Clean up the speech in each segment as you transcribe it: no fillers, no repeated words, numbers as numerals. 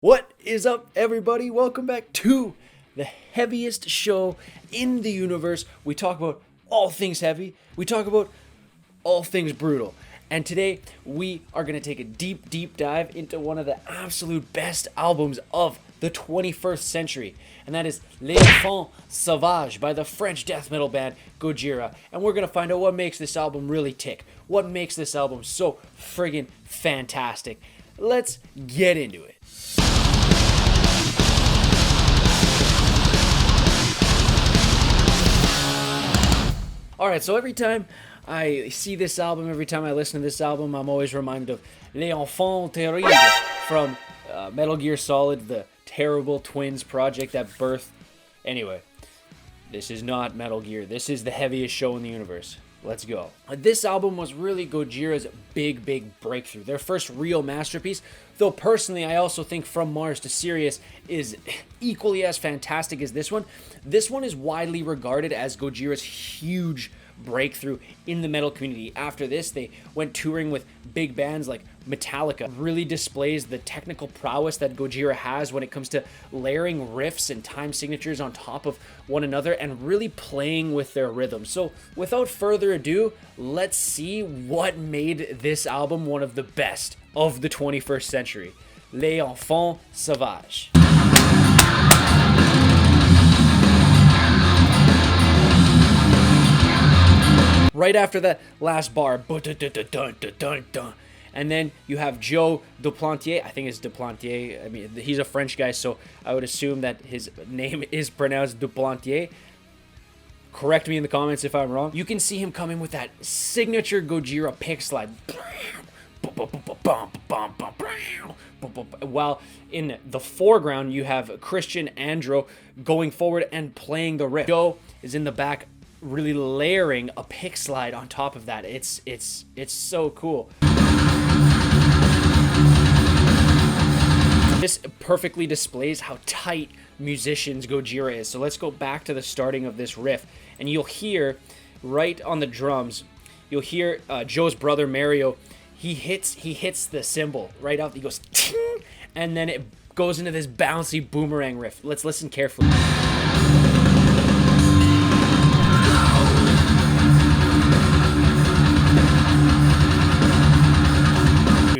What is up, everybody? Welcome back to the heaviest show in the universe. We talk about all things heavy. We talk about all things brutal. And today we are going to take a deep dive into one of the absolute best albums of the 21st century. And that is L'Enfant Sauvage by the French death metal band Gojira. And we're going to find out what makes this album really tick. What makes this album so friggin' fantastic. Let's get into it. Alright, so every time I see this album, every time I listen to this album, I'm always reminded of L'Enfant Terrible from Metal Gear Solid, the terrible twins project that birthed. Anyway, this is not Metal Gear. This is the heaviest show in the universe. Let's go. This album was really Gojira's big breakthrough. Their first real masterpiece. Though personally, I also think From Mars to Sirius is equally as fantastic as this one. This one is widely regarded as Gojira's huge breakthrough in the metal community. After this, they went touring with big bands like Metallica. Really displays the technical prowess that Gojira has when it comes to layering riffs and time signatures on top of one another and really playing with their rhythm. So without further ado, let's see what made this album one of the best of the 21st century. L'Enfant Sauvage. Right after that last bar, and then you have Joe Duplantier. I think it's Duplantier. I mean, he's a French guy, so I would assume that his name is pronounced Duplantier. Correct me in the comments if I'm wrong. You can see him come in with that signature Gojira pick slide. While in the foreground, you have Christian Andro going forward and playing the riff. Joe is in the back, really layering a pick slide on top of that. It's so cool. This perfectly displays how tight musicians Gojira is. So let's go back to the starting of this riff, and you'll hear right on the drums, you'll hear Joe's brother Mario. He hits the cymbal right off. He goes, ting, and then it goes into this bouncy boomerang riff. Let's listen carefully.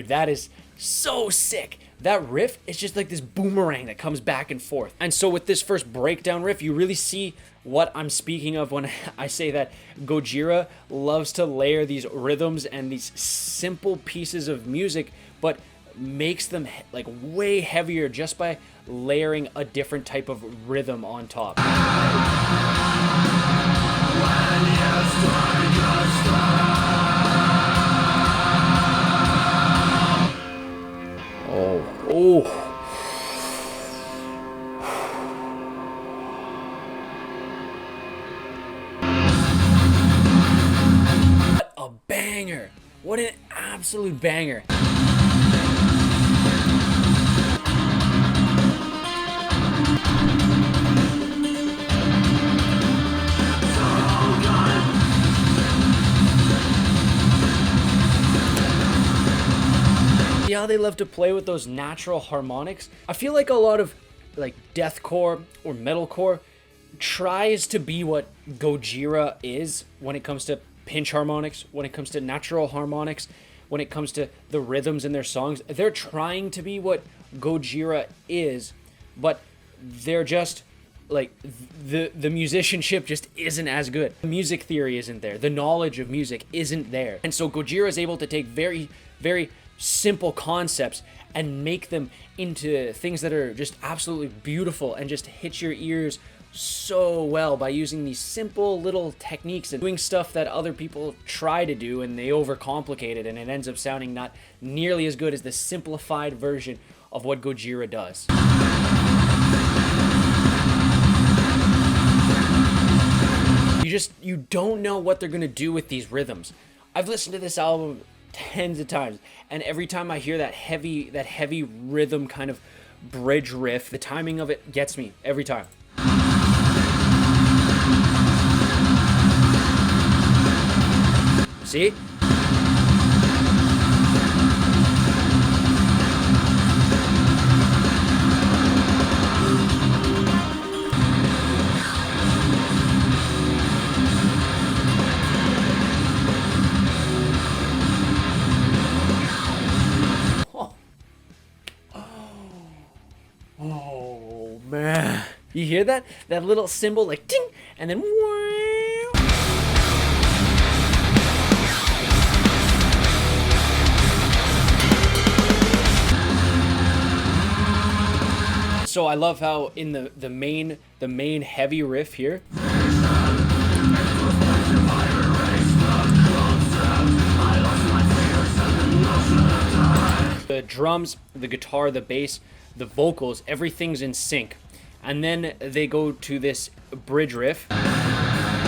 That is so sick. That riff is just like this boomerang that comes back and forth. And so with this first breakdown riff, you really see what I'm speaking of when I say that Gojira loves to layer these rhythms and these simple pieces of music, but makes them like way heavier just by layering a different type of rhythm on top. Oh. What a banger. What an absolute banger. See how they love to play with those natural harmonics? I feel like a lot of like deathcore or metalcore tries to be what Gojira is when it comes to pinch harmonics, when it comes to natural harmonics, when it comes to the rhythms in their songs. They're trying to be what Gojira is, but they're just like the musicianship just isn't as good. The music theory isn't there. The knowledge of music isn't there. And so Gojira is able to take very simple concepts and make them into things that are just absolutely beautiful and just hit your ears so well by using these simple little techniques and doing stuff that other people try to do and they overcomplicate it, and it ends up sounding not nearly as good as the simplified version of what Gojira does. You don't know what they're gonna do with these rhythms. I've listened to this album tens of times, and every time I hear that heavy rhythm kind of bridge riff, the timing of it gets me every time. See? Oh man, you hear that? That little cymbal like ting, and then so I love how in the main heavy riff here, the drums, the guitar, the bass, the vocals, everything's in sync. And then they go to this bridge riff and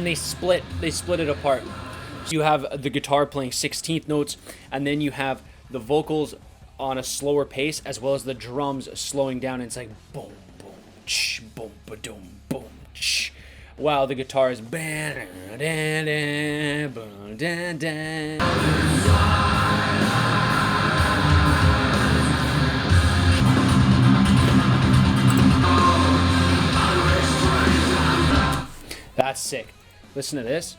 they split it apart. So you have the guitar playing 16th notes, and then you have the vocals on a slower pace, as well as the drums slowing down, and it's like boom boom ch boom ba-doom boom ch. Wow, the guitar is that's sick. Listen to this.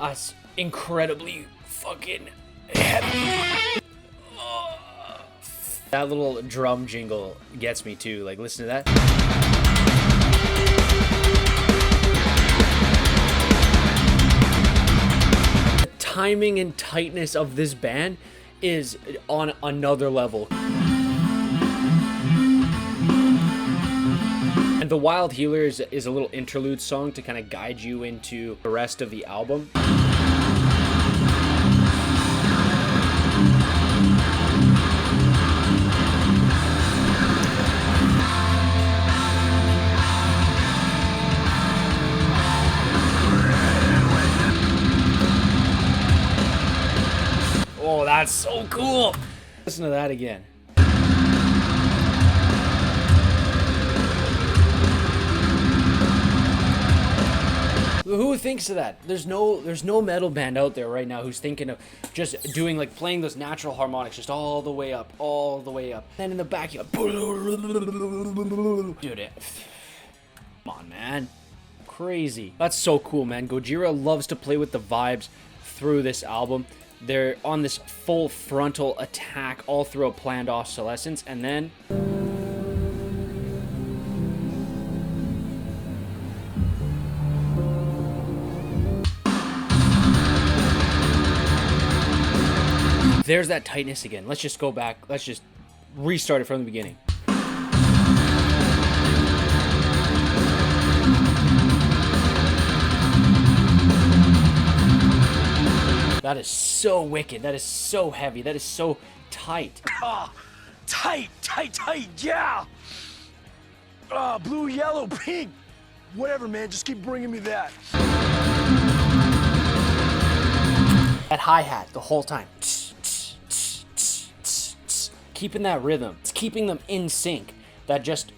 That's incredibly fucking heavy. That little drum jingle gets me too. Like, listen to that. The timing and tightness of this band is on another level. And The Wild Healer is a little interlude song to kind of guide you into the rest of the album. Oh, that's so cool. Listen to that again. Who thinks of that? There's no metal band out there right now who's thinking of just doing, like, playing those natural harmonics just all the way up. Then in the back you go, dude, come on, man. Crazy. That's so cool, man. Gojira loves to play with the vibes through this album. They're on this full frontal attack all throughout Planned Obsolescence, and then there's that tightness again. Let's just go back. Let's just restart it from the beginning. That is so wicked. That is so heavy. That is so tight. Tight, yeah. Blue, yellow, pink. Whatever, man. Just keep bringing me that. That hi-hat the whole time. Keeping that rhythm. It's keeping them in sync. That just...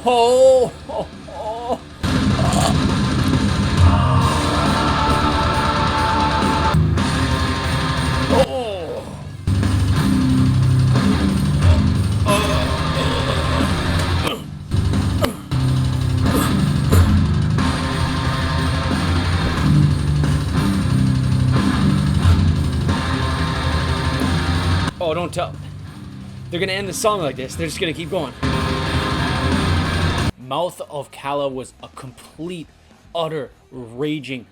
Oh, oh, oh. Oh, don't tell. They're gonna end the song like this. They're just gonna keep going. Mouth of Kala was a complete, utter, raging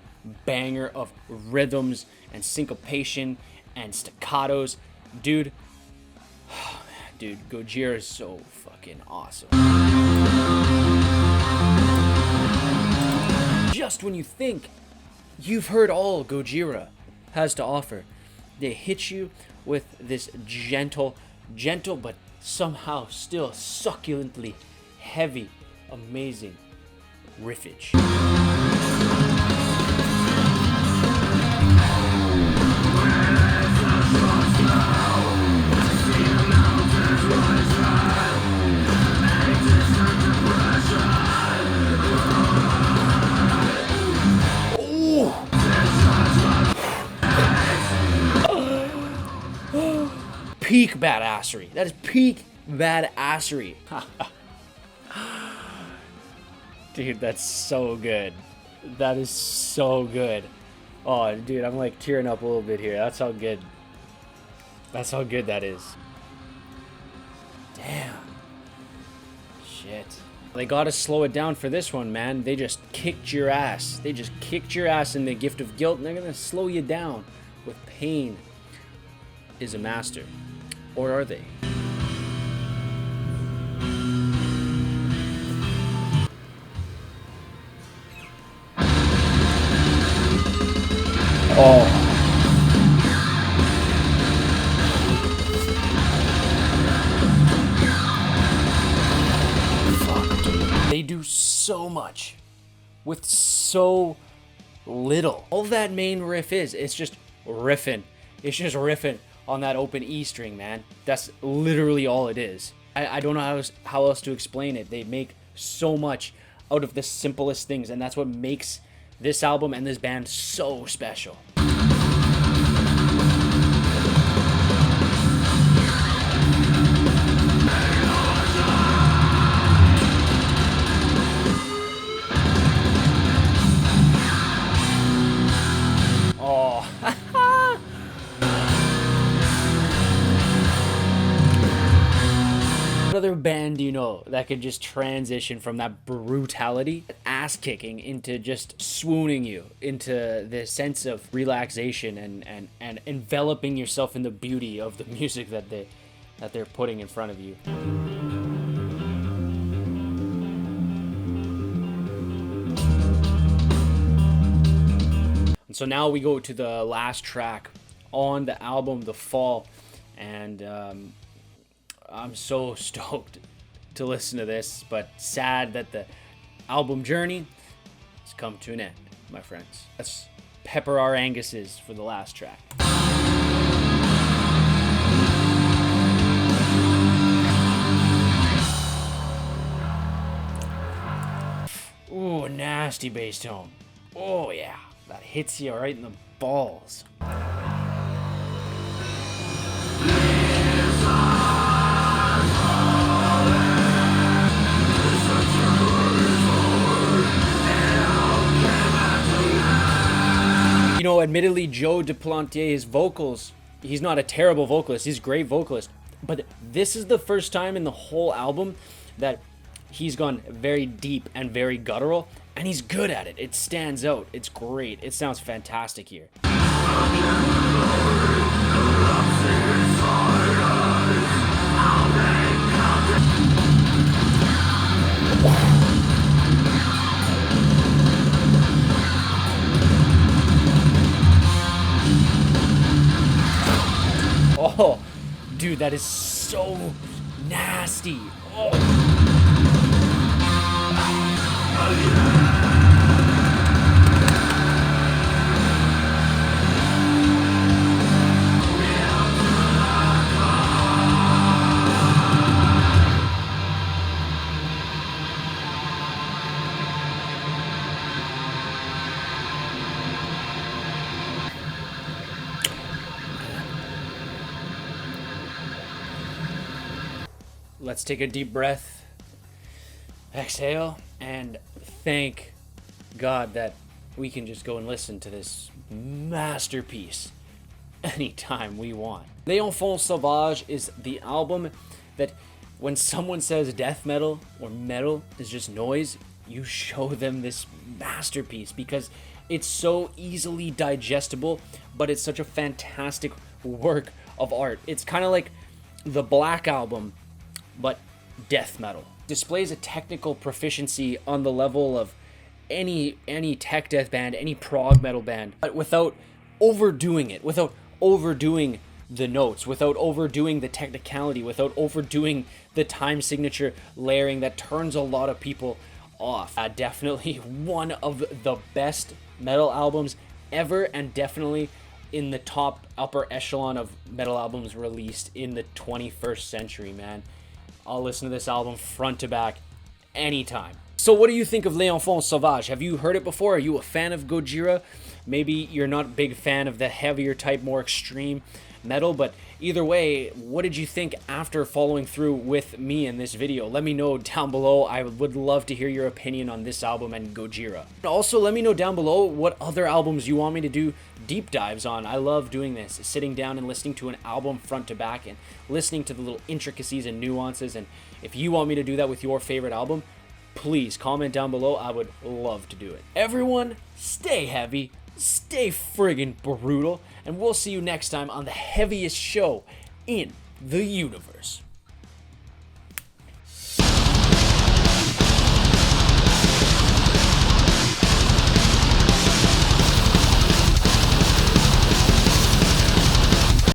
banger of rhythms and syncopation and staccatos. Dude, Gojira is so fucking awesome. Just when you think you've heard all Gojira has to offer, they hit you with this gentle but somehow still succulently heavy, amazing riffage. peak badassery. That is peak badassery. Dude, that's so good. That is so good. Oh, dude, I'm like tearing up a little bit here. That's how good. That's how good that is. Damn. Shit. They gotta slow it down for this one, man. They just kicked your ass. They just kicked your ass in the gift of guilt, and they're gonna slow you down with pain. Is a master. Or are they? Oh. Fuck. They do so much with so little. All that main riff is, it's just riffing. It's just riffing on that open E string, man. That's literally all it is. I don't know how else to explain it. They make so much out of the simplest things, and that's what makes this album and this band so special. Oh. Another band you know that could just transition from that brutality, ass kicking, into just swooning you into the sense of relaxation and enveloping yourself in the beauty of the music that they're putting in front of you. And so now we go to the last track on the album, The Fall, and I'm so stoked to listen to this, but sad that the album journey has come to an end, my friends. Let's pepper our Anguses for the last track. Ooh, nasty bass tone. Oh yeah, that hits you right in the balls. You know, admittedly, Joe Duplantier, vocals, he's not a terrible vocalist, he's a great vocalist, but this is the first time in the whole album that he's gone very deep and very guttural, and he's good at it. It stands out. It's great. It sounds fantastic here. Oh, dude, that is so nasty. Oh. Let's take a deep breath, exhale, and thank God that we can just go and listen to this masterpiece anytime we want. L'Enfant Sauvage is the album that when someone says death metal or metal is just noise, you show them this masterpiece because it's so easily digestible, but it's such a fantastic work of art. It's kind of like the Black Album, but death metal. Displays a technical proficiency on the level of any tech death band, any prog metal band, but without overdoing it, without overdoing the notes, without overdoing the technicality, without overdoing the time signature layering that turns a lot of people off. Definitely one of the best metal albums ever, and definitely in the top upper echelon of metal albums released in the 21st century, man. I'll listen to this album front to back anytime. So what do you think of L'Enfant Sauvage? Have you heard it before? Are you a fan of Gojira? Maybe you're not a big fan of the heavier type, more extreme metal. But either way, what did you think after following through with me in this video? Let me know down below. I would love to hear your opinion on this album and Gojira. Also, let me know down below what other albums you want me to do deep dives on. I love doing this, sitting down and listening to an album front to back and listening to the little intricacies and nuances. And if you want me to do that with your favorite album, please comment down below. I would love to do it. Everyone, stay heavy, stay friggin' brutal, and we'll see you next time on the heaviest show in the universe.